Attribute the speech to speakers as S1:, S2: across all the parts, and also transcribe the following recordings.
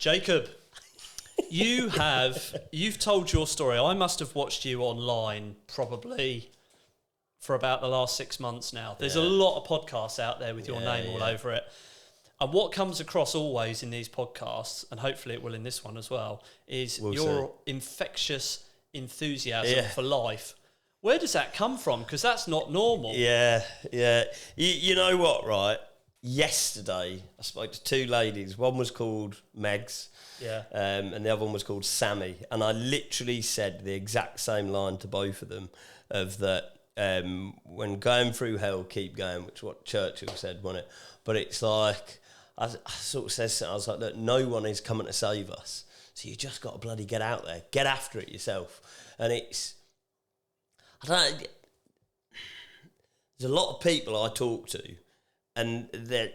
S1: Jacob, you've told your story. I must have watched you online probably for about the last 6 months now. There's a lot of podcasts out there with your name all over it. And what comes across always in these podcasts, and hopefully it will in this one as well, is your infectious enthusiasm for life. Where does that come from? Because that's not normal.
S2: Yeah. You know what, right? Yesterday, I spoke to two ladies. One was called Megs, and the other one was called Sammy. And I literally said the exact same line to both of them, of that when going through hell, keep going, which is what Churchill said, wasn't it? But it's like, I sort of said something, I was like, look, no one is coming to save us. So you just got to bloody get out there, get after it yourself. And it's, I don't know, there's a lot of people I talk to, and they're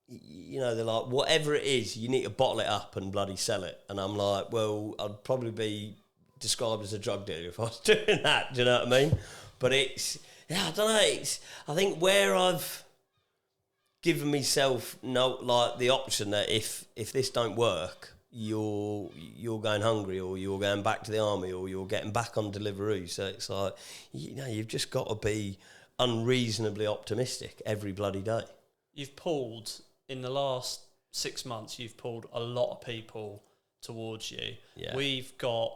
S2: like, whatever it is, you need to bottle it up and bloody sell it. And I'm like, well, I'd probably be described as a drug dealer if I was doing that. Do you know what I mean? But it's, I don't know. I think where I've given myself the option that if this don't work, you're going hungry, or you're going back to the army, or you're getting back on Deliveroo. So it's like, you've just got to be unreasonably optimistic every bloody day.
S1: You've pulled, in the last 6 months, you've pulled a lot of people towards you. Yeah. We've got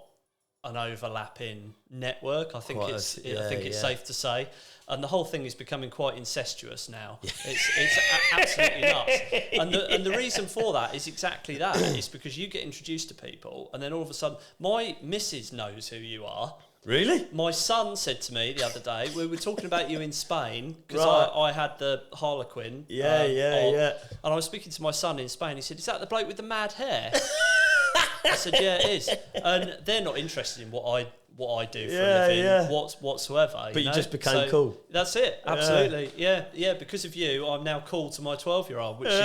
S1: an overlapping network. I think it's safe to say. And the whole thing is becoming quite incestuous now. Yeah. It's absolutely nuts. And the reason for that is exactly that. It's because you get introduced to people, and then all of a sudden, my missus knows who you are.
S2: Really?
S1: My son said to me the other day, we were talking about you in Spain, because I had the Harlequin.
S2: Yeah.
S1: And I was speaking to my son in Spain. He said, is that the bloke with the mad hair? I said, yeah, it is. And they're not interested in what I do for a living whatsoever.
S2: But you just became cool.
S1: That's it, absolutely. Yeah, because of you, I'm now cool to my 12-year-old, which is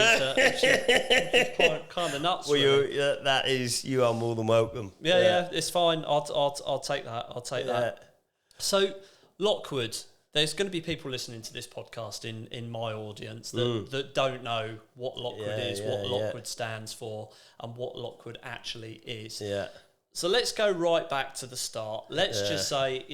S1: kind of nuts.
S2: Well, you are more than welcome.
S1: Yeah, it's fine. I'll take that. That. So, Lockwood, there's going to be people listening to this podcast in my audience that don't know what Lockwood is, what Lockwood stands for, and what Lockwood actually is. Yeah. So let's go right back to the start. Let's just say,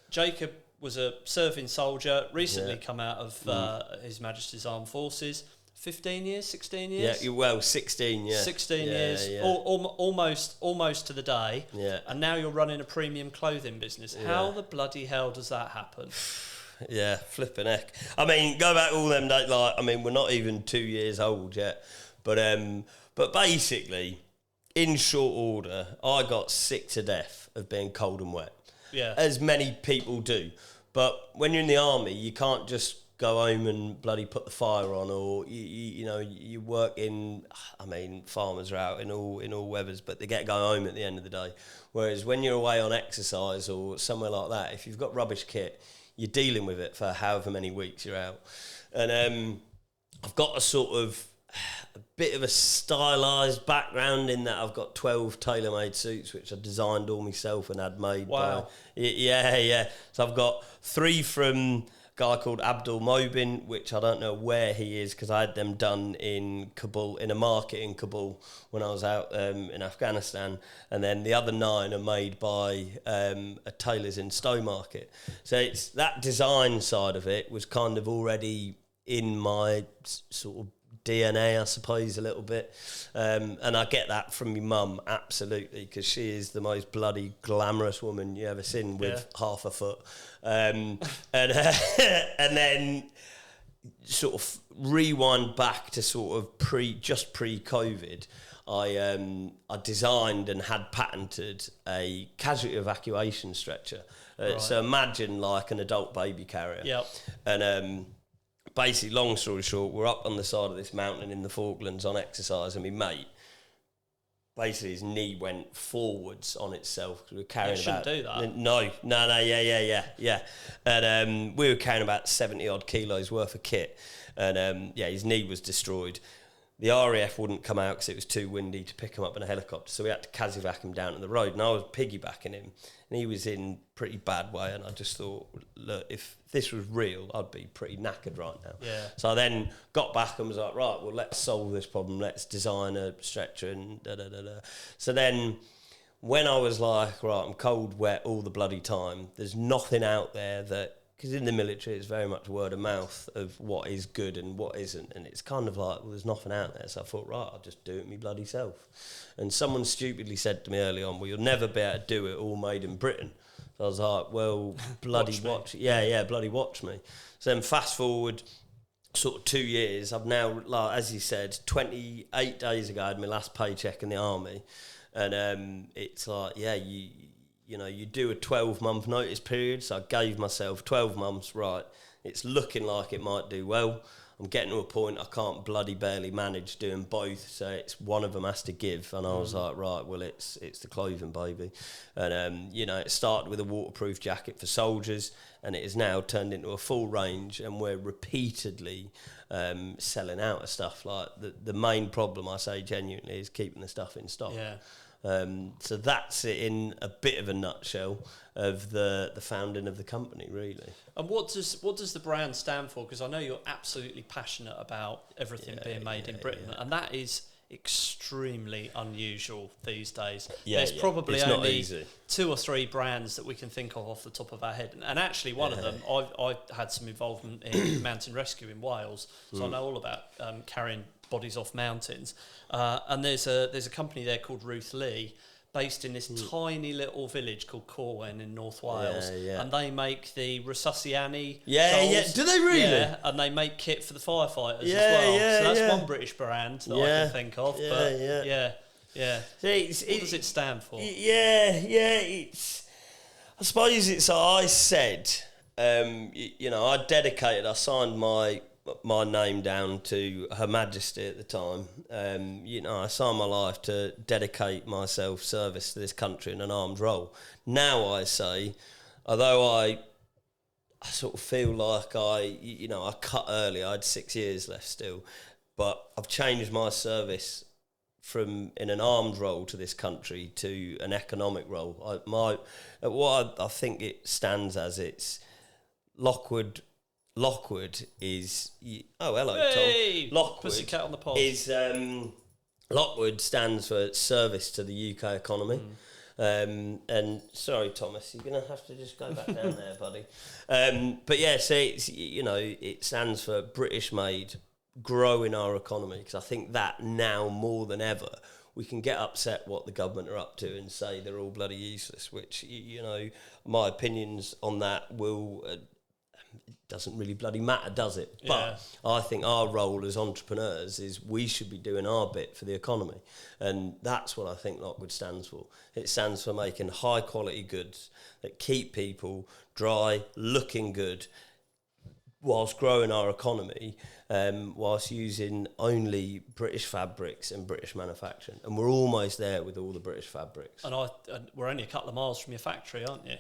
S1: Jacob was a serving soldier, recently come out of His Majesty's Armed Forces. 15 years, 16 years?
S2: Yeah, 16,
S1: 16 years, almost to the day. Yeah. And now you're running a premium clothing business. Yeah. How the bloody hell does that happen?
S2: Yeah, flipping heck. I mean, go back all them days, we're not even 2 years old yet. But basically, in short order, I got sick to death of being cold and wet. Yeah. As many people do. But when you're in the army, you can't just go home and bloody put the fire on, or you work in. Farmers are out in all weathers, but they get to go home at the end of the day. Whereas when you're away on exercise or somewhere like that, if you've got rubbish kit, you're dealing with it for however many weeks you're out. And I've got a bit of a stylised background in that I've got 12 tailor-made suits which I designed all myself and had made.
S1: Wow.
S2: So I've got 3 from guy called Abdul Mobin, which I don't know where he is, because I had them done in Kabul, in a market in Kabul when I was out in Afghanistan, and then the other 9 are made by a tailors in Stowe Market. So it's that design side of it was kind of already in my sort of DNA, I suppose, a little bit, and I get that from my mum, absolutely, because she is the most bloody glamorous woman you ever seen with half a foot, and then sort of rewind back to sort of pre-COVID. I designed and had patented a casualty evacuation stretcher. So imagine like an adult baby carrier, and basically, long story short, we're up on the side of this mountain in the Falklands on exercise, and my mate, basically his knee went forwards on itself because we were carrying
S1: shouldn't do that.
S2: No, yeah. And we were carrying about 70 odd kilos worth of kit, and his knee was destroyed. the RAF wouldn't come out because it was too windy to pick him up in a helicopter. So we had to Kazivac him down to the road. And I was piggybacking him. And he was in pretty bad way. And I just thought, look, if this was real, I'd be pretty knackered right now.
S1: Yeah.
S2: So I then got back and was like, right, well, let's solve this problem. Let's design a stretcher and da-da-da-da. So then when I was like, right, I'm cold, wet all the bloody time, there's nothing out there that... Because in the military, it's very much word of mouth of what is good and what isn't. And it's kind of like, well, there's nothing out there. So I thought, right, I'll just do it me bloody self. And someone stupidly said to me early on, well, you'll never be able to do it all made in Britain. So I was like, well, bloody watch. Yeah, bloody watch me. So then fast forward sort of 2 years, I've now, like, as you said, 28 days ago, I had my last paycheck in the army. And it's like, yeah, you know, you do a 12-month notice period, so I gave myself 12 months, right, it's looking like it might do well. I'm getting to a point I can't bloody barely manage doing both, so it's one of them has to give. And I was like, right, well, it's the clothing, baby. And, you know, it started with a waterproof jacket for soldiers, and it has now turned into a full range, and we're repeatedly selling out of stuff. Like, the main problem, I say genuinely, is keeping the stuff in stock.
S1: Yeah.
S2: So that's it in a bit of a nutshell of the founding of the company, really.
S1: And what does the brand stand for? Because I know you're absolutely passionate about everything being made in Britain, and that is extremely unusual these days. There's probably
S2: it's
S1: only 2 or 3 brands that we can think of off the top of our head. And actually one of them, I've had some involvement in mountain rescue in Wales, so I know all about carrying bodies off mountains. And there's a company there called Ruth Lee, based in this tiny little village called Corwen in North Wales, and they make the Resusciani dolls.
S2: Do they really?
S1: Yeah, and they make kit for the firefighters as well. So that's one British brand that I can think of. What does it stand for?
S2: It's... I suppose it's... I said, I signed my name down to Her Majesty at the time. I signed my life to dedicate myself service to this country in an armed role. Now I say, although I sort of feel like I cut early, I had 6 years left still, but I've changed my service from in an armed role to this country to an economic role. I think it stands as, it's Lockwood is... Oh, hello,
S1: hey,
S2: Tom. Lockwood
S1: Pussycat on the pod.
S2: Is... Lockwood stands for service to the UK economy. And sorry, Thomas, you're going to have to just go back down there, buddy. But yeah, so it's, it stands for British made, growing our economy, because I think that now more than ever, we can get upset what the government are up to and say they're all bloody useless, which, my opinions on that will... it doesn't really bloody matter, does it?
S1: Yeah.
S2: But I think our role as entrepreneurs is we should be doing our bit for the economy. And that's what I think Lockwood stands for. It stands for making high quality goods that keep people dry, looking good, whilst growing our economy, whilst using only British fabrics and British manufacturing. And we're almost there with all the British fabrics.
S1: And we're only a couple of miles from your factory, aren't you?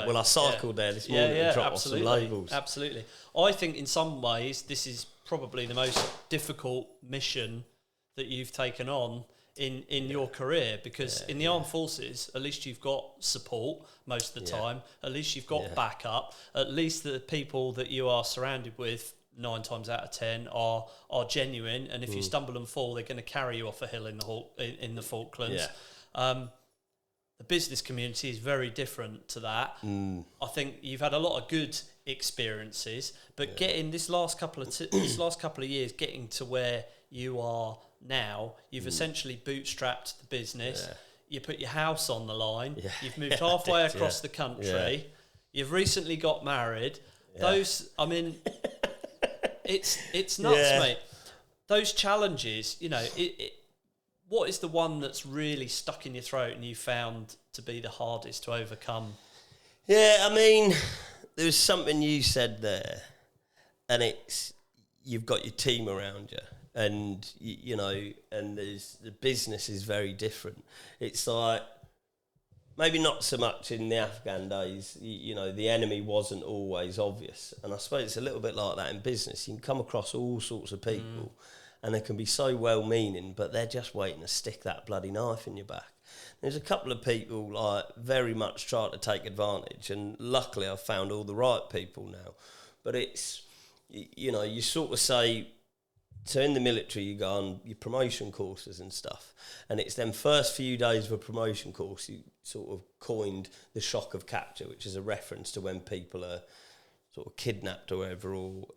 S2: Well, I cycled there this morning and dropped off some labels.
S1: Absolutely. I think in some ways this is probably the most difficult mission that you've taken on in your career, because in the armed forces, at least you've got support most of the time, at least you've got backup, at least the people that you are surrounded with 9 times out of 10 are genuine, and if you stumble and fall, they're going to carry you off a hill in the Falklands. The business community is very different to that. I think you've had a lot of good experiences, but getting this last couple of years, getting to where you are now, you've essentially bootstrapped the business. You put your house on the line. You've moved halfway across the country. You've recently got married. Those, I mean, it's nuts, mate. Those challenges, what is the one that's really stuck in your throat and you found to be the hardest to overcome?
S2: Yeah, I mean, there was something you said there, and it's you've got your team around you. And, and the business is very different. It's like, maybe not so much in the Afghan days, the enemy wasn't always obvious. And I suppose it's a little bit like that in business. You can come across all sorts of people and they can be so well-meaning, but they're just waiting to stick that bloody knife in your back. There's a couple of people like very much try to take advantage, and luckily I've found all the right people now. But it's, you know, you sort of say, so in the military you go on your promotion courses and stuff, and it's them first few days of a promotion course you sort of coined the shock of capture, which is a reference to when people are sort of kidnapped or whatever, or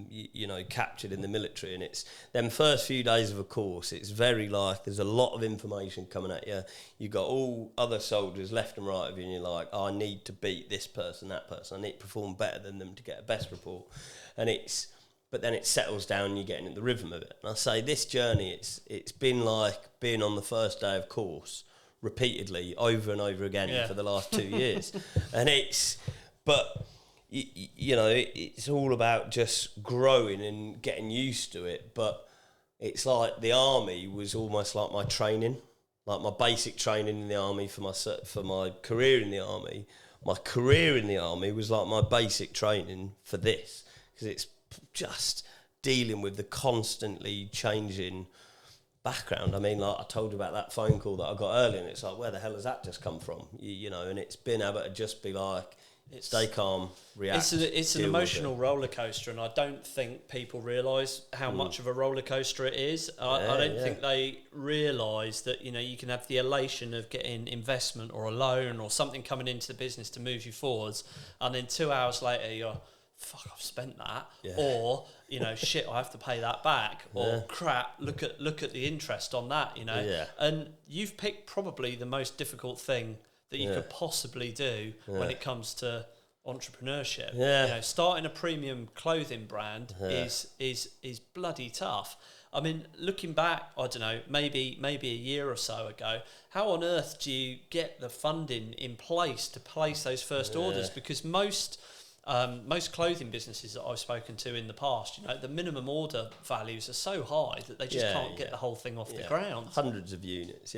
S2: you know, captured in the military. And it's them first few days of a course, it's very like there's a lot of information coming at you. You've got all other soldiers left and right of you, and you're like, oh, I need to beat this person, that person, I need to perform better than them to get a best report. And it's, but then it settles down and you're getting in the rhythm of it. And I say this journey, it's been like being on the first day of course repeatedly over and over again for the last 2 years. And it's, but you know, it's all about just growing and getting used to it. But it's like the army was almost like my training, like my basic training in the army for my career in the army. My career in the army was like my basic training for this, because it's just dealing with the constantly changing background. I mean, like I told you about that phone call that I got earlier, and it's like, where the hell has that just come from? You know, and it's been able to just be like, stay calm, react.
S1: It's an emotional roller coaster, and I don't think people realise how much of a roller coaster it is. I don't think they realise that, you know, you can have the elation of getting investment or a loan or something coming into the business to move you forwards, and then 2 hours later you're, fuck, I've spent that, or, you know, shit, I have to pay that back, or crap, look at the interest on that, you know. And you've picked probably the most difficult thing that you could possibly do when it comes to entrepreneurship. You know, starting a premium clothing brand is bloody tough. I mean, looking back, I don't know, maybe a year or so ago, how on earth do you get the funding in place to place those first orders? Because most clothing businesses that I've spoken to in the past, you know, the minimum order values are so high that they just can't get the whole thing off the ground.
S2: Hundreds of units,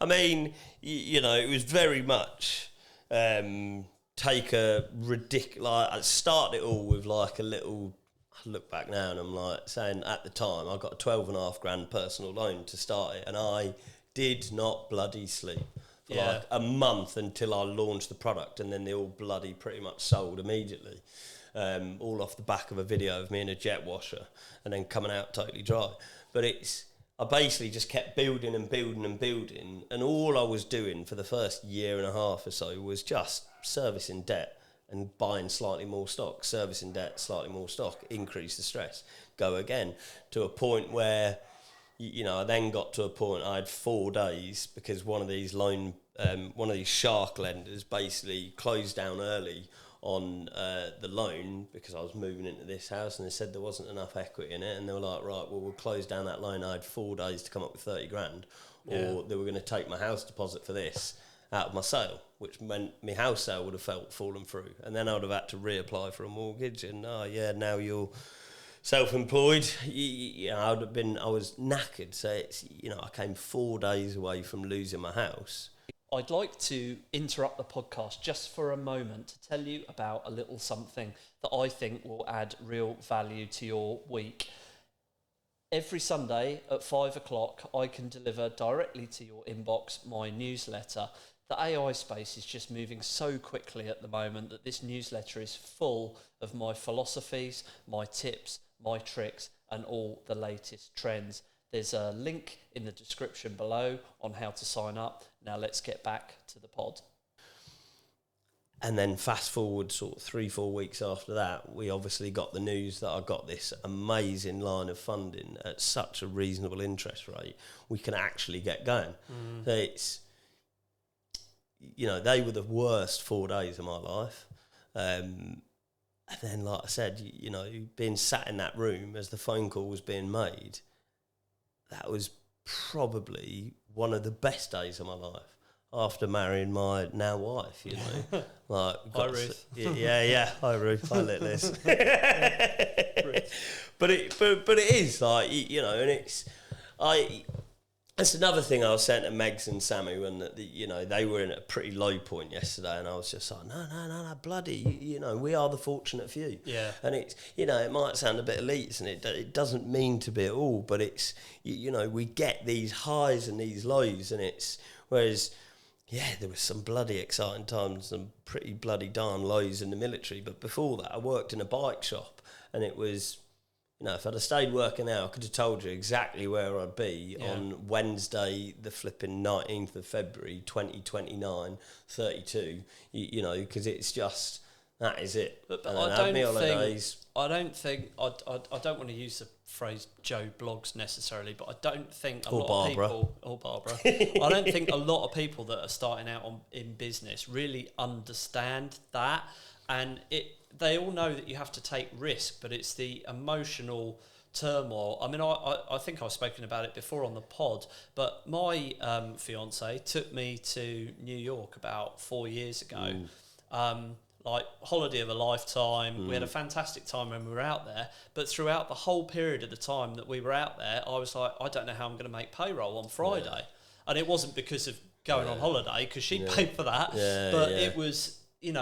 S2: I mean, you know, it was very much take a ridiculous... Like, I started it all with like a little... I look back now and I'm like saying, at the time, I got a 12.5 grand personal loan to start it, and I did not bloody sleep for like a month until I launched the product, and then they all bloody pretty much sold immediately, all off the back of a video of me in a jet washer and then coming out totally dry. But I basically just kept building and building and building, and all I was doing for the first year and a half or so was just servicing debt and buying slightly more stock, servicing debt, slightly more stock, increase the stress, go again, to a point where, you know, I then got to a point I had 4 days because one of these shark lenders basically closed down early on the loan because I was moving into this house, and they said there wasn't enough equity in it, and they were like, right, well, we'll close down that loan. I had 4 days to come up with 30 grand, or they were going to take my house deposit for this out of my sale, which meant my house sale would have fallen through, and then I would have had to reapply for a mortgage, and now you're self-employed. I was knackered. So it's, you know, I came 4 days away from losing my house.
S1: I'd like to interrupt the podcast just for a moment to tell you about a little something that I think will add real value to your week. Every Sunday at 5 o'clock, I can deliver directly to your inbox my newsletter. The AI space is just moving so quickly at the moment that this newsletter is full of my philosophies, my tips, my tricks, and all the latest trends. There's a link in the description below on how to sign up. Now let's get back to the pod.
S2: And then fast forward sort of 3-4 weeks after that, we obviously got the news that I got this amazing line of funding at such a reasonable interest rate, we can actually get going. So it's, you know, they were the worst 4 days of my life. And then, like I said, you know, being sat in that room as the phone call was being made, that was probably one of the best days of my life after marrying my now wife, you know. Like,
S1: hi, Ruth.
S2: Hi, Ruth. Hi, Little Liz. But it is like, you know, and it's, That's another thing I was saying to Megs and Sammy when they were in a pretty low point yesterday, and I was just like, no, bloody, we are the fortunate few.
S1: Yeah.
S2: And it's, it might sound a bit elitist, and it doesn't mean to be at all, but it's, we get these highs and these lows, and it's, whereas, there was some bloody exciting times, some pretty bloody darn lows in the military, but before that I worked in a bike shop, and it was, if I'd have stayed working there, I could have told you exactly where I'd be on Wednesday, the flipping 19th of February, 2029, 32, because it's just, that is it.
S1: But I don't want to use the phrase Joe Blogs necessarily, but I don't think a lot of people, or Barbara, I don't think a lot of people that are starting out in business really understand that, and they all know that you have to take risk, but it's the emotional turmoil. I mean, I think I've spoken about it before on the pod, but my fiance took me to New York about 4 years ago. Like holiday of a lifetime. We had a fantastic time when we were out there, but throughout the whole period of the time that we were out there, I was like, I don't know how I'm going to make payroll on Friday. And it wasn't because of going on holiday, because she paid for that, but it was, we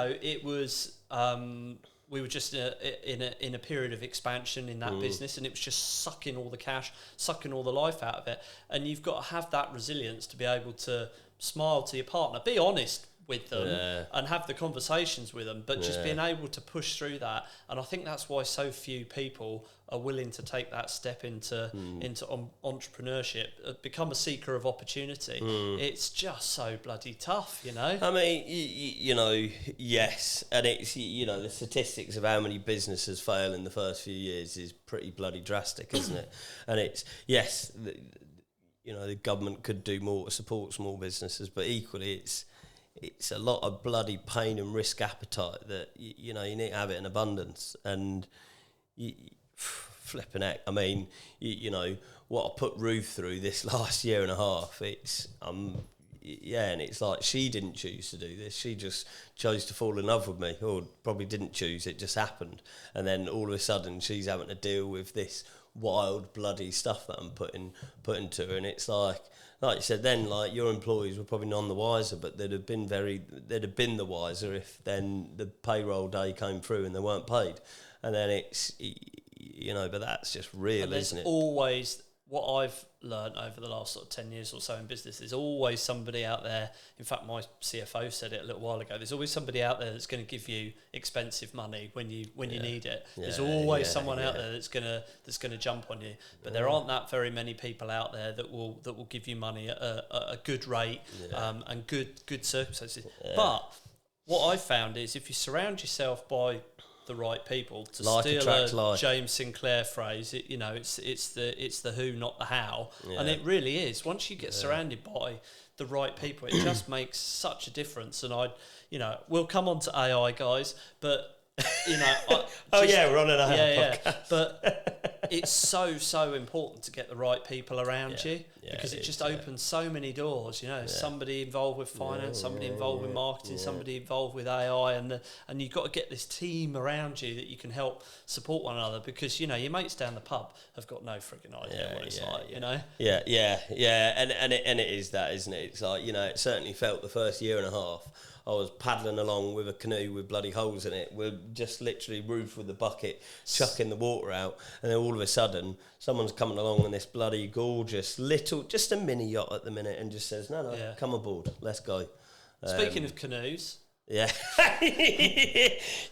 S1: were just in a period of expansion in that business, and it was just sucking all the cash, sucking all the life out of it. And you've got to have that resilience to be able to smile to your partner, be honest with them, and have the conversations with them, but just being able to push through that. And I think that's why so few people are willing to take that step into entrepreneurship, become a seeker of opportunity. It's just so bloody tough, I
S2: mean, yes, and it's, the statistics of how many businesses fail in the first few years is pretty bloody drastic, isn't it? And it's, yes, the government could do more to support small businesses, but equally it's a lot of bloody pain and risk appetite that, you need to have it in abundance. And flipping heck, I mean, what I put Ruth through this last year and a half, it's, and it's like she didn't choose to do this. She just chose to fall in love with me, or probably didn't choose, it just happened. And then all of a sudden she's having to deal with this wild bloody stuff that I'm putting to her, and it's like you said then, like, your employees were probably none the wiser, but they'd have been the wiser if then the payroll day came through and they weren't paid. And then it's, but that's just real, isn't it?
S1: There's always, what I've learned over the last sort of 10 years or so in business, there's always somebody out there. In fact, my CFO said it a little while ago. There's always somebody out there that's going to give you expensive money when you need it. There's always someone out there that's gonna jump on you. But there aren't that very many people out there that will give you money at a good rate and good circumstances. But what I've found is, if you surround yourself by the right people, to steal a James Sinclair phrase, it's the who, not the how, and it really is. Once you get surrounded by the right people, it just makes such a difference. And we'll come on to AI, guys, but
S2: we're on an AI podcast.
S1: But it's so important to get the right people around you, because it just opens so many doors. Somebody involved with finance, somebody involved with marketing, somebody involved with AI, and you've got to get this team around you that you can help support one another, because your mates down the pub have got no frigging idea what it's like.
S2: And it is that, isn't it? It's like, it certainly felt the first year and a half I was paddling along with a canoe with bloody holes in it. We're just literally roof with the bucket, chucking the water out, and then all of a sudden, someone's coming along in this bloody gorgeous little, just a mini yacht at the minute, and just says, no, come aboard, let's go.
S1: Speaking of canoes.
S2: Yeah.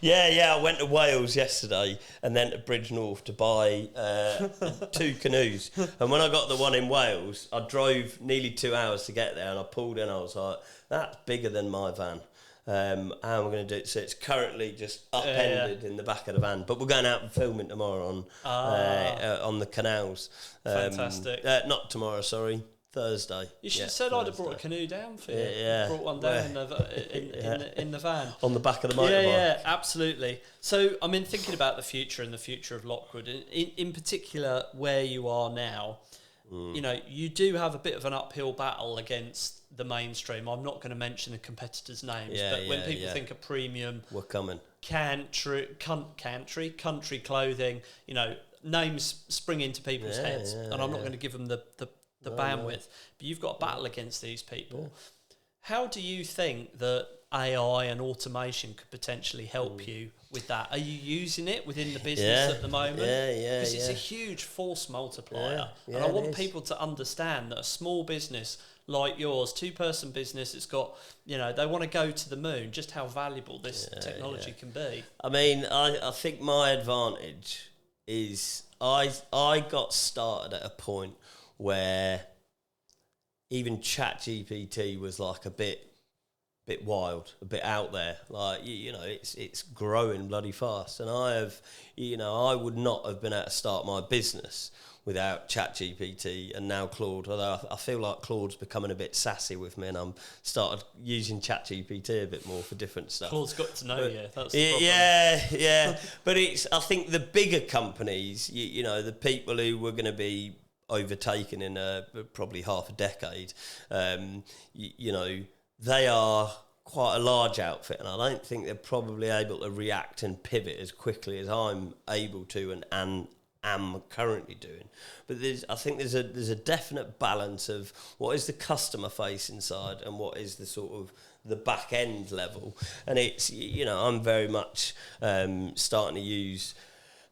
S2: I went to Wales yesterday and then to Bridge North to buy 2 canoes. And when I got the one in Wales, I drove nearly 2 hours to get there, and I pulled in, I was like, that's bigger than my van. How am I going to do it? So it's currently just upended in the back of the van. But we're going out and filming tomorrow on the canals.
S1: Fantastic.
S2: Not tomorrow, sorry. Thursday.
S1: You should have said Thursday. I'd have brought a canoe down for you. Brought one down in the van.
S2: On the back of the motorbike.
S1: Yeah, absolutely. So, I mean, thinking about the future and the future of Lockwood, in particular where you are now, you do have a bit of an uphill battle against the mainstream. I'm not going to mention the competitors' names, but when people think of premium...
S2: We're coming.
S1: Country clothing, names spring into people's heads, and I'm not going to give them the bandwidth. But you've got a battle against these people. How do you think that AI and automation could potentially help you with that? Are you using it within the business at the moment? Because it's a huge force multiplier. And I want people to understand that a small business like yours, 2-person business, it's got, they want to go to the moon, just how valuable this technology can be.
S2: I mean, I think my advantage is I got started at a point where even ChatGPT was like a bit wild, a bit out there. Like, it's growing bloody fast. And I would not have been able to start my business without ChatGPT and now Claude. Although I feel like Claude's becoming a bit sassy with me, and I'm started using ChatGPT a bit more for different stuff.
S1: Claude's got to know you. That's the problem.
S2: Yeah. But I think the bigger companies, the people who were going to be overtaken in probably half a decade, they are quite a large outfit, and I don't think they're probably able to react and pivot as quickly as I'm able to and am currently doing. But I think there's a definite balance of what is the customer facing side and what is the sort of the back end level. And it's, I'm very much starting to use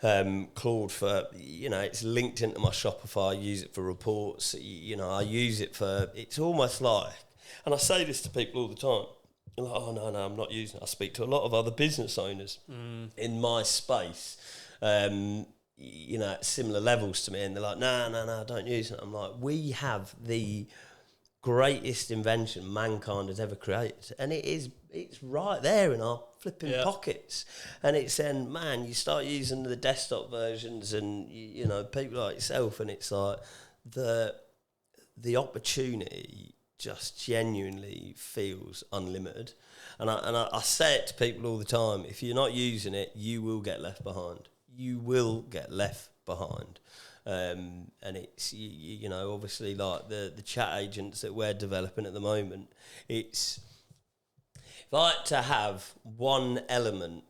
S2: Claude for, it's linked into my Shopify. I use it for reports. I use it for, it's almost like, and I say this to people all the time, like, oh no, I'm not using it. I speak to a lot of other business owners in my space, at similar levels to me, and they're like, no, don't use it. I'm like, we have the greatest invention mankind has ever created, and it's right there in our flipping pockets. And it's then, man, you start using the desktop versions, and people like yourself, and it's like the opportunity just genuinely feels unlimited. And I say it to people all the time: if you're not using it, you will get left behind. You will get left behind. And it's, obviously, like the chat agents that we're developing at the moment, it's, if I had to have one element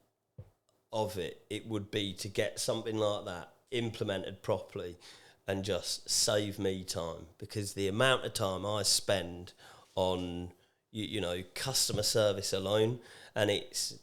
S2: of it, it would be to get something like that implemented properly and just save me time, because the amount of time I spend on, customer service alone, and it's,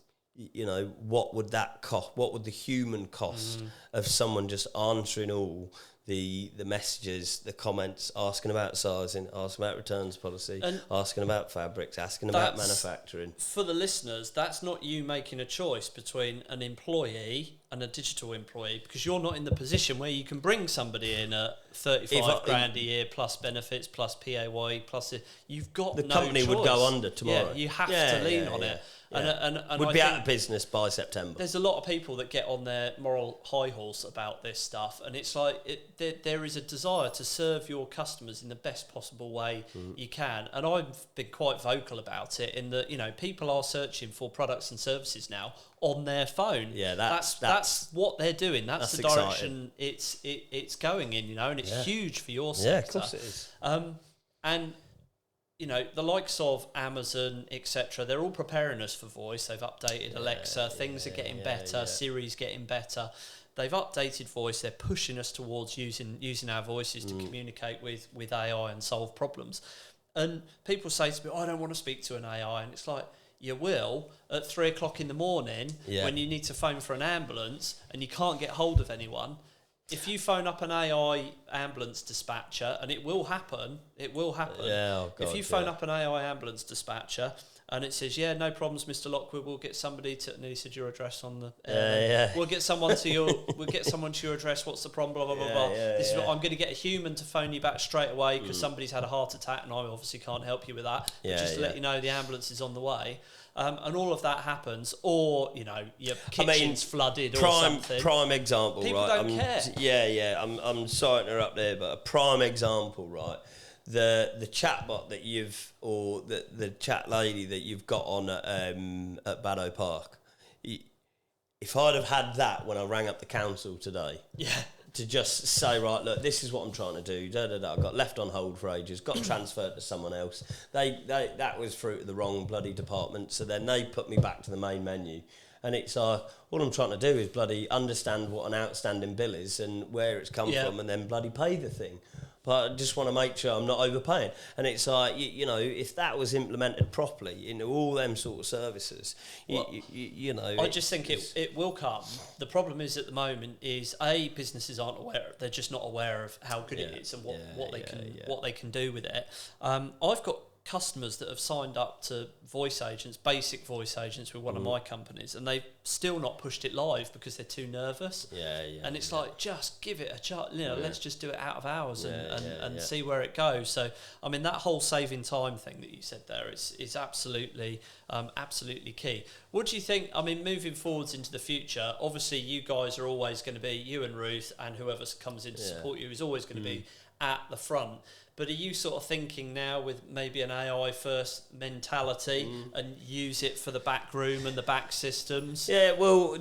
S2: what would that cost? What would the human cost of someone just answering all the messages, the comments, asking about sizing, asking about returns policy, and asking about fabrics, asking about manufacturing?
S1: For the listeners, that's not you making a choice between an employee and a digital employee, because you're not in the position where you can bring somebody in at 35 grand a year plus benefits plus PAYE plus you've got
S2: the
S1: no
S2: company
S1: choice.
S2: Would go under tomorrow.
S1: Yeah, you have to lean on it.
S2: Yeah.
S1: And
S2: would
S1: I
S2: be
S1: think
S2: out of business by September.
S1: There's a lot of people that get on their moral high horse about this stuff, and it's like there is a desire to serve your customers in the best possible way you can. And I've been quite vocal about it in that, people are searching for products and services now on their phone.
S2: Yeah,
S1: that's what they're doing. That's the direction it's going in, and it's huge for your sector.
S2: Yeah, of course it is.
S1: And the likes of Amazon, etc., they're all preparing us for voice. They've updated Alexa. Things are getting better. Siri's getting better. They've updated voice. They're pushing us towards using our voices to communicate with AI and solve problems. And people say to me, I don't want to speak to an AI. And it's like, you will at 3 o'clock in the morning when you need to phone for an ambulance and you can't get hold of anyone. If you phone up an AI ambulance dispatcher, and it will happen. Yeah, oh God, if you phone up an AI ambulance dispatcher and it says, no problems, Mr. Lockwood, we'll get somebody to, and he said your address on the, we'll get someone to your address, what's the problem, blah, blah, blah, blah. This is what I'm going to get a human to phone you back straight away because somebody's had a heart attack and I obviously can't help you with that. But just to let you know, the ambulance is on the way. And all of that happens, or your kitchen's flooded or something.
S2: Prime example,
S1: people
S2: right?
S1: Don't care.
S2: I'm sorting her up there, but a prime example, right? The chatbot that the chat lady that you've got on at Baddow Park. If I'd have had that when I rang up the council today, to just say, right, look, this is what I'm trying to do. I got left on hold for ages, got transferred to someone else. That was through to the wrong bloody department. So then they put me back to the main menu. And it's all I'm trying to do is bloody understand what an outstanding bill is and where it's come from and then bloody pay the thing. but I just want to make sure I'm not overpaying. And it's like, you know, if that was implemented properly into all them sort of services, you know.
S1: I just think it will come. The problem is at the moment is businesses aren't aware. They're just not aware of how good it is and what they can do with it. I've got customers that have signed up to voice agents, basic voice agents with one of my companies, and they've still not pushed it live because they're too nervous. And it's like, just give it a shot, you know, let's just do it out of hours and see where it goes. So I mean, that whole saving time thing that you said there is absolutely key. What do you think, I mean, moving forwards into the future, obviously you guys are always going to be, you and Ruth and whoever comes in to support you is always going to be at the front. But are you sort of thinking now with maybe an AI first mentality and use it for the back room and the back systems?
S2: Yeah, well,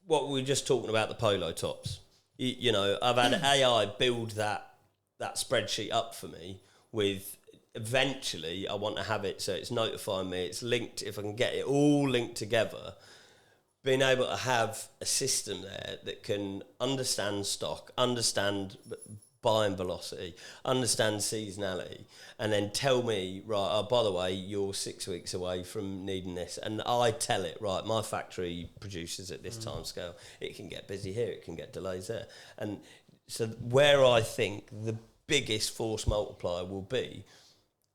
S2: what we were just talking about, the polo tops. You know, I've had AI build that spreadsheet up for me with, eventually I want to have it so it's notifying me, it's linked, if I can get it all linked together, being able to have a system there that can understand stock, understand buying velocity, understand seasonality, and then tell me, right, oh, by the way, you're 6 weeks away from needing this. And I tell it, right, my factory produces at this time scale. It can get busy here, it can get delays there. And so where I think the biggest force multiplier will be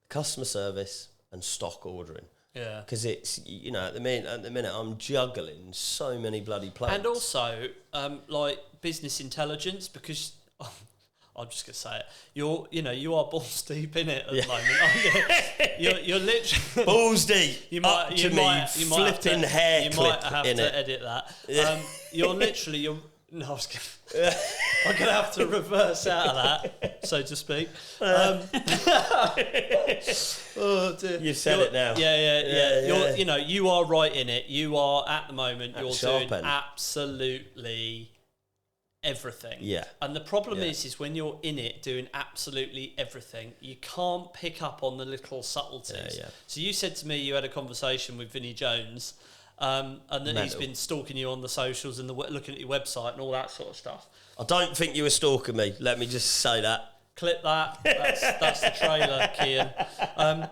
S2: customer service and stock ordering.
S1: Yeah,
S2: because it's, you know, at the minute I'm juggling so many bloody plates.
S1: And also like business intelligence, because I'm just gonna say it. You are balls deep in it at the moment. Aren't you? You're literally
S2: balls deep.
S1: You might
S2: flipping hair.
S1: You might have to edit that. You're literally. No, I was kidding. I'm going to have to reverse out of that, so to speak. Oh dear.
S2: You said it now.
S1: Yeah. You are right in it. You are at the moment. You're doing
S2: end.
S1: Absolutely everything.
S2: Yeah.
S1: And the problem is when you're in it doing absolutely everything, you can't pick up on the little subtleties.
S2: Yeah.
S1: So you said to me you had a conversation with Vinnie Jones. And that he's been stalking you on the socials and looking at your website and all that sort of stuff.
S2: I don't think you were stalking me. Let me just say that.
S1: Clip that. That's the trailer, Kian.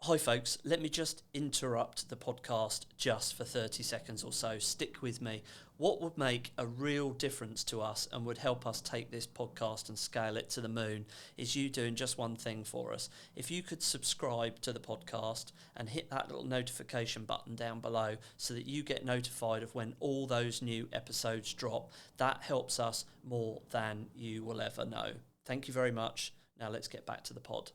S1: Hi, folks. Let me just interrupt the podcast just for 30 seconds or so. Stick with me. What would make a real difference to us and would help us take this podcast and scale it to the moon is you doing just one thing for us. If you could subscribe to the podcast and hit that little notification button down below so that you get notified of when all those new episodes drop, that helps us more than you will ever know. Thank you very much. Now let's get back to the pod.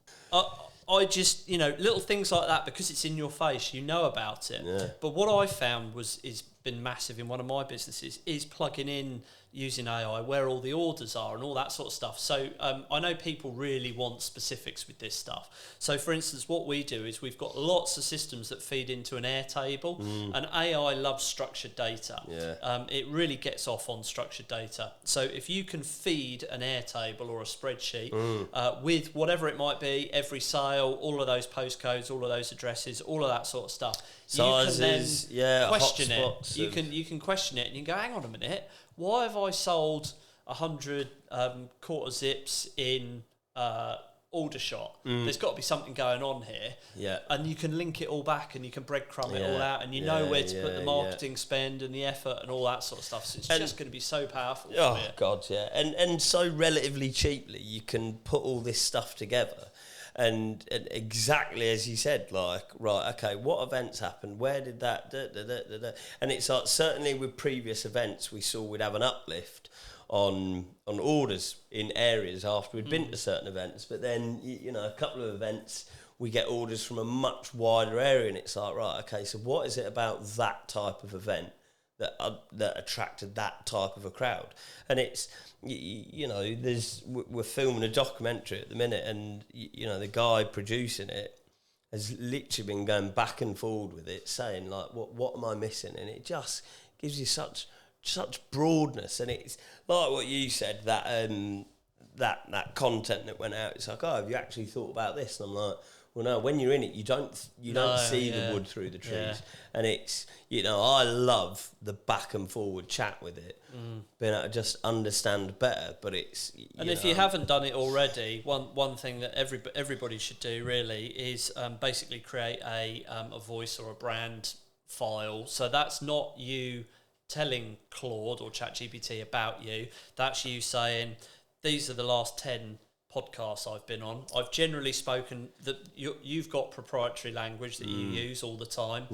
S1: I just, little things like that, because it's in your face, you know about it.
S2: Yeah.
S1: But what I found is been massive in one of my businesses is plugging in using AI where all the orders are and all that sort of stuff. So I know people really want specifics with this stuff. So for instance, what we do is we've got lots of systems that feed into an Airtable, and AI loves structured data.
S2: Yeah.
S1: It really gets off on structured data. So if you can feed an Airtable or a spreadsheet with whatever it might be, every sale, all of those postcodes, all of those addresses, all of that sort of stuff,
S2: sizes,
S1: you can then question it. You can question it and you can go, hang on a minute, why have I sold 100 quarter zips in Aldershot? There's got to be something going on here.
S2: Yeah.
S1: And you can link it all back and you can breadcrumb it all out, and you know where to put the marketing spend and the effort and all that sort of stuff. So it's just going to be so powerful.
S2: Oh, God, yeah. And so relatively cheaply you can put all this stuff together. And exactly as you said, like, right, okay, what events happened? Where did that? And it's like, certainly with previous events, we saw we'd have an uplift on orders in areas after we'd been to certain events. But then, a couple of events, we get orders from a much wider area, and it's like, right, okay, so what is it about that type of event that attracted that type of a crowd? And it's, we're filming a documentary at the minute, and the guy producing it has literally been going back and forward with it, saying like, what am I missing? And it just gives you such broadness. And it's like what you said, that content that went out, it's like, oh, have you actually thought about this? And I'm like, Well, no, when you're in it, you don't see the wood through the trees, and it's I love the back and forward chat with it, being able to just understand better. But it's
S1: if you haven't done it already, one thing that everybody should do really is basically create a voice or a brand file. So that's not you telling Claude or ChatGPT about you. That's you saying, these are the last 10 podcasts I've been on. I've generally spoken that you've got proprietary language that you use all the time.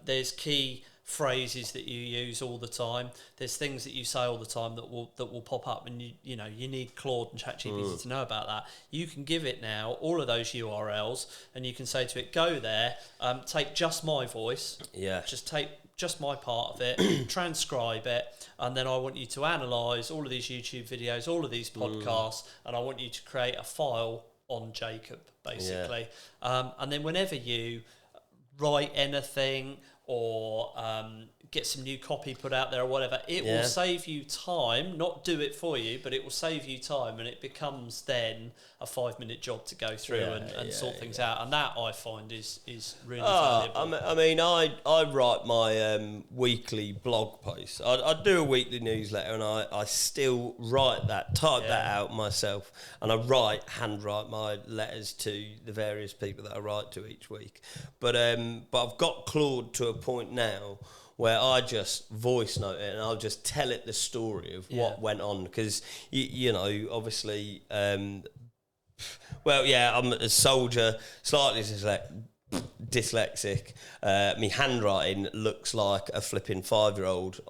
S1: There's key phrases that you use all the time. There's things that you say all the time that will pop up, and you need Claude and ChatGPT to know about that. You can give it now all of those URLs, and you can say to it, go there, take just my voice, just take just my part of it, transcribe it, and then I want you to analyse all of these YouTube videos, all of these podcasts, and I want you to create a file on Jacob, basically. And then whenever you write anything or get some new copy put out there or whatever, it will save you time, not do it for you, but it will save you time, and it becomes then a 5-minute job to go through and sort things out, and that I find is really valuable.
S2: I mean, I write my weekly blog posts. I do a weekly newsletter, and I still type that out myself, and I handwrite my letters to the various people that I write to each week. But I've got Claude to a point now where I just voice note it, and I'll just tell it the story of what went on, because obviously, I'm a soldier, slightly dyslexic. My handwriting looks like a flipping 5-year-old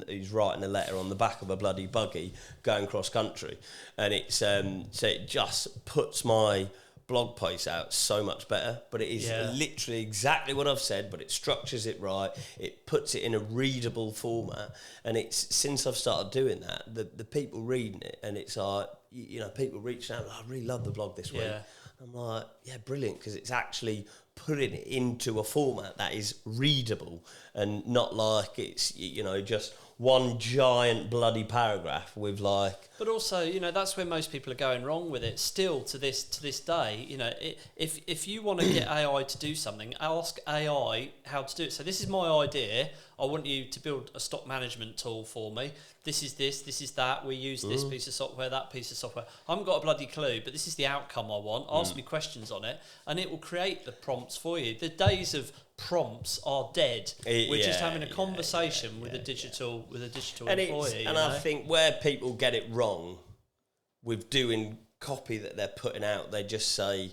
S2: who's writing a letter on the back of a bloody buggy going cross country, and it's so it just puts my blog post out so much better. But it is literally exactly what I've said, but it structures it right, it puts it in a readable format, and it's since I've started doing that, the people reading it, and it's like people reaching out, I really love the blog this week. I'm like, brilliant, because it's actually putting it into a format that is readable, and not like it's just one giant bloody paragraph with like.
S1: But also, that's where most people are going wrong with it. Still to this day, if you want to get AI to do something, ask AI how to do it. So this is my idea. I want you to build a stock management tool for me. This is that. We use this piece of software, that piece of software. I haven't got a bloody clue, but this is the outcome I want. Ask me questions on it, and it will create the prompts for you. The days of prompts are dead. We're just having a conversation with a digital employee.
S2: I think where people get it wrong with doing copy that they're putting out, they just say,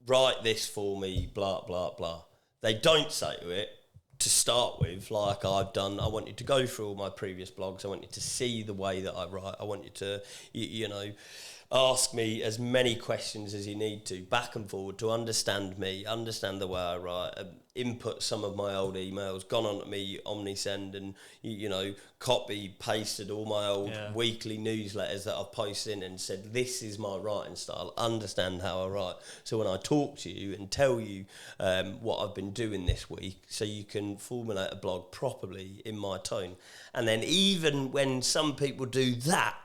S2: write this for me, blah blah blah. They don't say to it, to start with, like I've done, I want you to go through all my previous blogs, I want you to see the way that I write, I want you to ask me as many questions as you need to, back and forward, to understand me, understand the way I write, input some of my old emails, gone on to me Omnisend, and copy pasted all my old weekly newsletters that I've posted in, and said, this is my writing style, understand how I write, so when I talk to you and tell you what I've been doing this week, so you can formulate a blog properly in my tone. And then even when some people do that,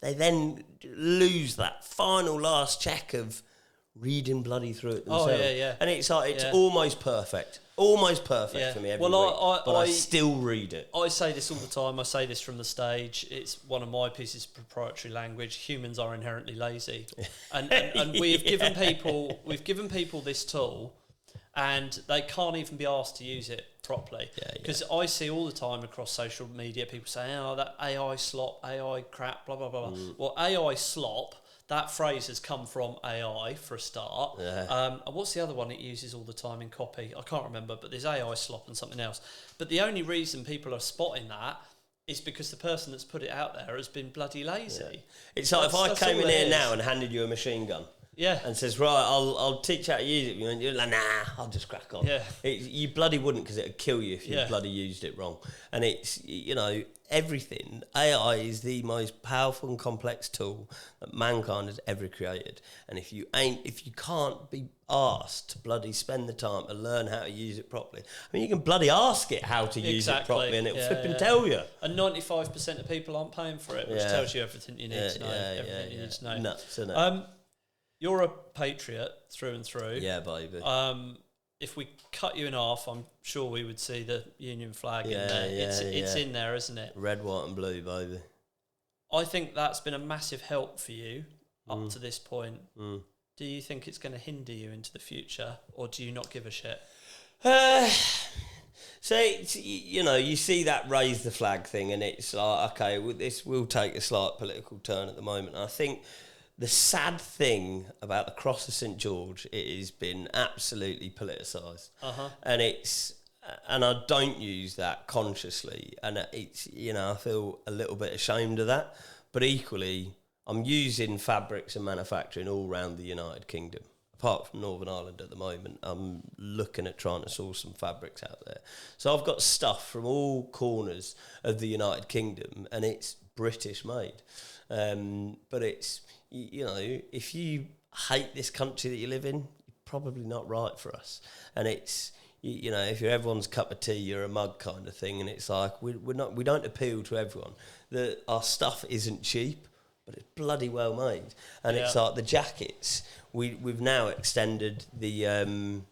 S2: they then lose that final last check of reading bloody through it themselves. And it's like, it's almost perfect for me every week, but I still read it.
S1: I say this all the time. I say this from the stage. It's one of my pieces of proprietary language. Humans are inherently lazy, and we've given people this tool, and they can't even be asked to use it properly. Because I see all the time across social media people saying, "Oh, that AI slop, AI crap, blah blah blah." Well, AI slop, that phrase has come from AI for a start. And what's the other one it uses all the time in copy? I can't remember, but there's AI slop and something else. But the only reason people are spotting that is because the person that's put it out there has been bloody lazy.
S2: It's like if I came in here now and handed you a machine gun. And says, right, I'll teach how to use it. And you're like, nah, I'll just crack on. You bloody wouldn't, because it'd kill you if you bloody used it wrong. And it's, everything. AI is the most powerful and complex tool that mankind has ever created. And if you can't be asked to bloody spend the time to learn how to use it properly, I mean, you can bloody ask it how to use it properly, and it'll flipping tell you.
S1: And 95% of people aren't paying for it, which tells you everything you need to know. Everything you need to know.
S2: Nuts, isn't it?
S1: you're a patriot through and through.
S2: Yeah, baby.
S1: If we cut you in half, I'm sure we would see the Union flag in there. It's in there, isn't it?
S2: Red, white and blue, baby.
S1: I think that's been a massive help for you up to this point. Do you think it's going to hinder you into the future, or do you not give a shit?
S2: So, you see that raise the flag thing, and it's like, okay, this will take a slight political turn at the moment. And I think the sad thing about the Cross of St George, it has been absolutely politicised. And I don't use that consciously, and it's, I feel a little bit ashamed of that. But equally, I'm using fabrics and manufacturing all around the United Kingdom. Apart from Northern Ireland at the moment, I'm looking at trying to source some fabrics out there. So I've got stuff from all corners of the United Kingdom, and it's British made. But it's, if you hate this country that you live in, you're probably not right for us. And it's, if you're everyone's cup of tea, you're a mug kind of thing. And it's like, we don't appeal to everyone. Our stuff isn't cheap, but it's bloody well made. And it's like the jackets. We've now extended the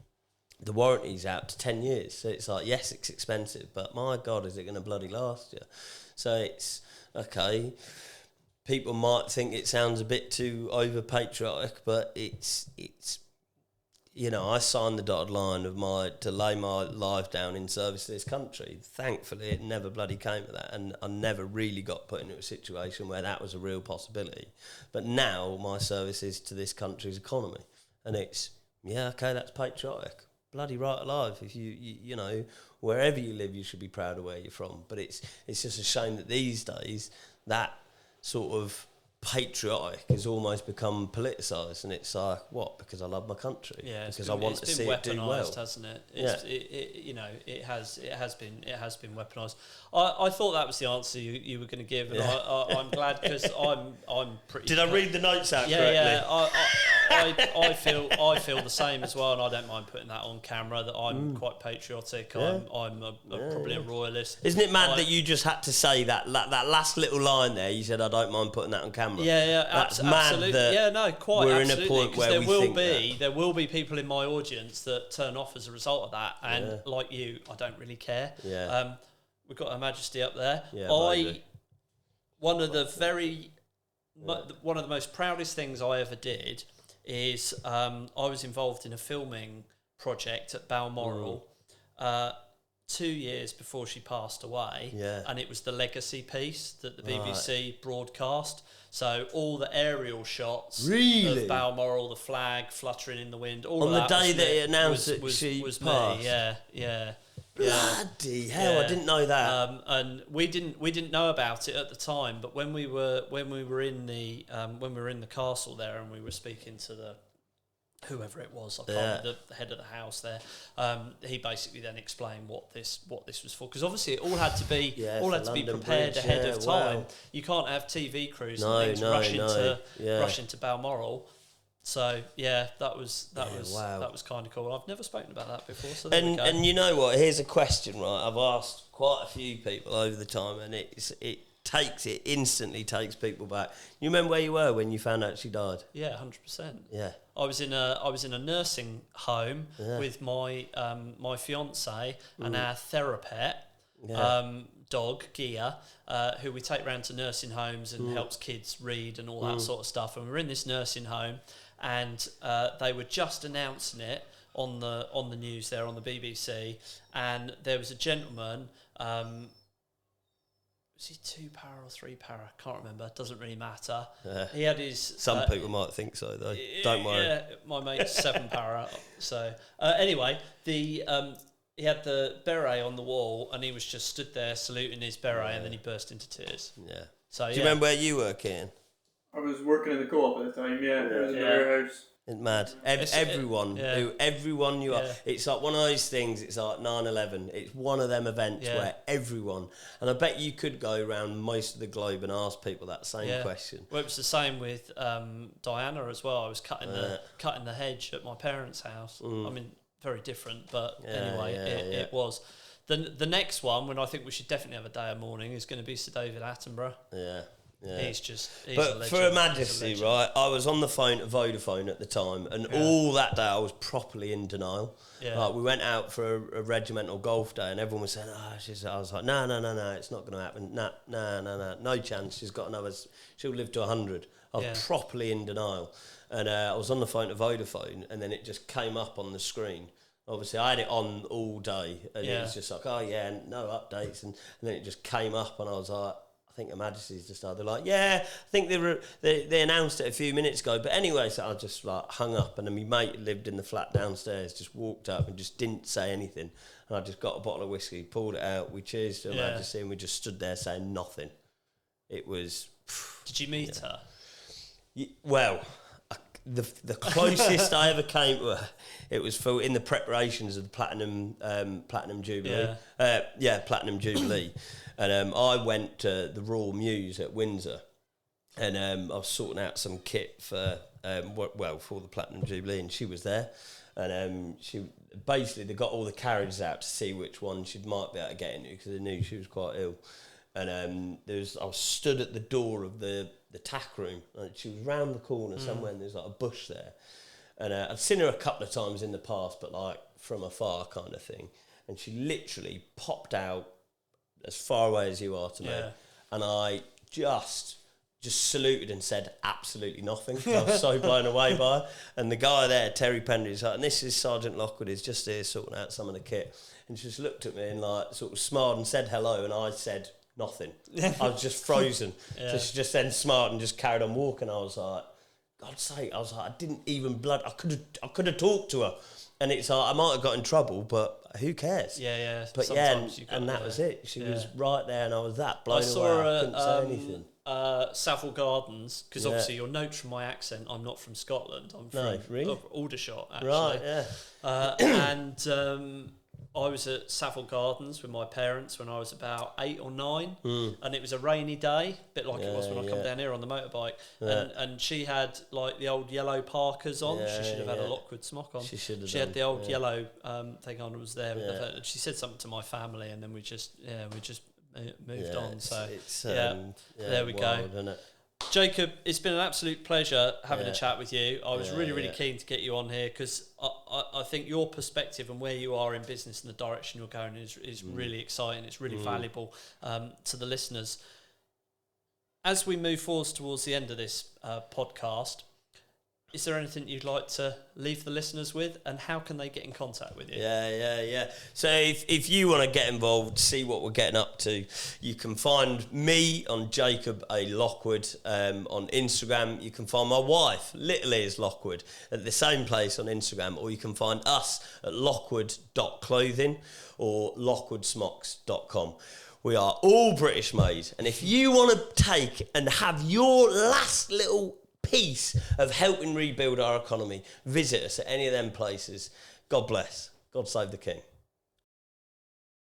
S2: warranties out to 10 years. So it's like, yes, it's expensive, but my God, is it going to bloody last you? So it's, okay, people might think it sounds a bit too over-patriotic, but it's I signed the dotted line to lay my life down in service to this country. Thankfully, it never bloody came to that, and I never really got put into a situation where that was a real possibility. But now my service is to this country's economy, and it's, okay, that's patriotic. Bloody right alive. If you wherever you live, you should be proud of where you're from. But it's just a shame that these days that sort of patriotic has almost become politicised, and it's like, what? Because I love my country. Yeah, because I want to see it do well,
S1: hasn't it? It has been weaponised. I thought that was the answer you were going to give, and I'm glad, because I'm pretty.
S2: Did I read the notes out correctly?
S1: Yeah. I feel the same as well, and I don't mind putting that on camera that I'm quite patriotic. Yeah. I'm probably a royalist.
S2: Isn't it mad that you just had to say that last little line there? You said, I don't mind putting that on camera.
S1: That's absolutely. Quite.
S2: We're
S1: absolutely,
S2: in a point where
S1: there will be people in my audience that turn off as a result of that, and like you, I don't really care. We've got Her Majesty up there. One of the most proudest things I ever did is I was involved in a filming project at Balmoral 2 years before she passed away, and it was the legacy piece that the BBC broadcast. So all the aerial shots of Balmoral, the flag fluttering in the wind, all
S2: on
S1: of
S2: the
S1: that
S2: day that it announced that she passed.
S1: Me.
S2: Bloody hell! I didn't know that.
S1: And we didn't know about it at the time. But when we were in the castle there, and we were speaking to whoever it was, I can't remember, the head of the house there. He basically then explained what this was for, because obviously it all had to be prepared
S2: Bridge,
S1: ahead of time.
S2: Wow.
S1: You can't have TV crews and things rush into Balmoral. So that was kind of cool. I've never spoken about that before. So
S2: and you know what? Here's a question, right? I've asked quite a few people over the time, and it instantly takes people back. You remember where you were when you found out she died?
S1: Yeah, 100%.
S2: Yeah.
S1: I was in a nursing home with my my fiance and our therapet dog Gia, who we take round to nursing homes and helps kids read and all that sort of stuff. And we're in this nursing home, and they were just announcing it on the news there on the BBC, and there was a gentleman. Was he 2-para or 3-para? I can't remember. Doesn't really matter. He had his.
S2: Some people might think so, though. Don't worry.
S1: Yeah, my mate's 7-para. So anyway, he had the beret on the wall, and he was just stood there saluting his beret, and then he burst into tears.
S2: Yeah.
S1: So
S2: do you remember where you were, Kian?
S3: I was working in the co-op at the time. Yeah, I was in the warehouse.
S2: It's mad. Everyone you are. It's like one of those things. It's like 9/11. It's one of them events where everyone, and I bet you could go around most of the globe and ask people that same question.
S1: Well, it was the same with Diana as well. I was cutting the hedge at my parents' house. I mean, very different, but anyway, it was. The next one, when I think we should definitely have a day of mourning, is going to be Sir David Attenborough.
S2: Yeah.
S1: He's a
S2: but
S1: legend.
S2: for Her Majesty, right, I was on the phone to Vodafone at the time, and all that day I was properly in denial.
S1: Yeah.
S2: Like, we went out for a regimental golf day, and everyone was saying, I was like, no, it's not going to happen. No chance. She'll live to 100. I was properly in denial. And I was on the phone to Vodafone, and then it just came up on the screen. Obviously, I had it on all day, and it was just like, no updates. And then it just came up, and I was like, I think Her Majesty's just started. They're like, I think they announced it a few minutes ago. But anyway, so I just like hung up, and then my mate lived in the flat downstairs, just walked up and just didn't say anything. And I just got a bottle of whiskey, pulled it out, we cheersed to Her Majesty, and we just stood there saying nothing. It was...
S1: Did you meet her?
S2: Well... The closest I ever came to her, it was in the preparations of the Platinum Jubilee. Platinum Jubilee. And I went to the Royal Mews at Windsor, and I was sorting out some kit for the Platinum Jubilee, and she was there. And they got all the carriages out to see which one she might be able to get into, because they knew she was quite ill. And I was stood at the door of the tack room, and she was round the corner somewhere, and there's like a bush there. And I've seen her a couple of times in the past, but like from afar kind of thing. And she literally popped out as far away as you are to me. And I just saluted and said absolutely nothing. I was so blown away by her. And the guy there, Terry Pendry, is like, and this is Sergeant Lockwood, he's just here sorting out some of the kit. And she just looked at me and like sort of smiled and said hello, and I said nothing. I was just frozen. So she just then smiled and just carried on walking. I was like, God's sake, I didn't even I could have talked to her. And it's like, I might have got in trouble, but who cares? But and that was it. She was right there, and I was that blown away. I couldn't say anything.
S1: Savile Gardens, because obviously you'll note from my accent, I'm not from Scotland. I'm from Aldershot, actually.
S2: Right,
S1: and I was at Savile Gardens with my parents when I was about 8 or 9, and it was a rainy day, a bit like it was when I come down here on the motorbike. And she had like the old yellow Parkers on. She should have had a Lockwood smock on. She had the old yellow thing on. Was there. With she said something to my family, and then we just moved on. So there we go. Isn't it? Jacob, it's been an absolute pleasure having a chat with you. I was really keen to get you on here, because I think your perspective and where you are in business and the direction you're going is really exciting. It's really valuable to the listeners. As we move forward towards the end of this podcast, is there anything you'd like to leave the listeners with, and how can they get in contact with you?
S2: So if you want to get involved, see what we're getting up to, you can find me on Jacob A. Lockwood on Instagram. You can find my wife, Little Ears Lockwood, at the same place on Instagram, or you can find us at lockwood.clothing or lockwoodsmocks.com. We are all British made, and if you want to take and have your last little piece of helping rebuild our economy, visit us at any of them places. God bless. God save the King.